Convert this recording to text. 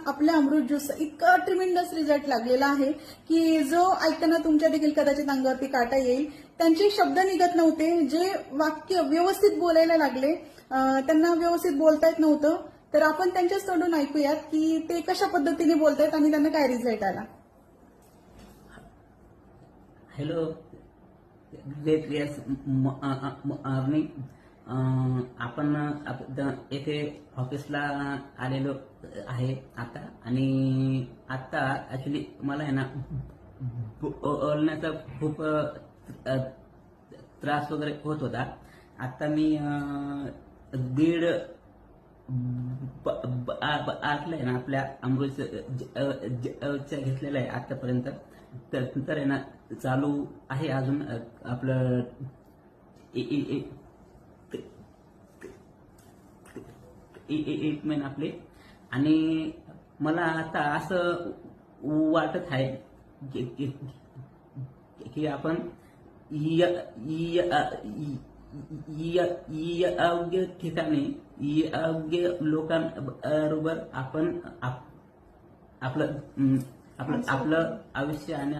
आपल्या अमृत ज्यूस इतका tremendous result लागलेला आहे की जो ऐकताना तुमच्या देखील कदाचित अंगावरती काटा येईल. त्यांचे शब्द निघत नव्हते, जे वाक्य व्यवस्थित बोलायला लागले, त्यांना व्यवस्थित बोलता येत नव्हतं. तर आपण त्यांच्याच तोंडून ऐकूयात की ते कशा पद्धतीने बोलतायत आणि त्यांना काय रिझल्ट आला. Hello, great yes morning. आपण येथे ऑफिसला आलेलो आहे आता, आणि आता ऍक्च्युली मला आहे ना बोलण्याचा खूप त्रास वगैरे होत होता. आता मी दीड आहे ना आपल्या अमृत घेतलेलं आहे आतापर्यंत. तर आहे ना चालू आहे अजून आपलं ट्रीटमेंट आपली. आणि मला आता असं वाटत आहे की आपण योग्य ठिकाणी योग्य लोकांबरोबर आपण आपलं आयुष्य आणि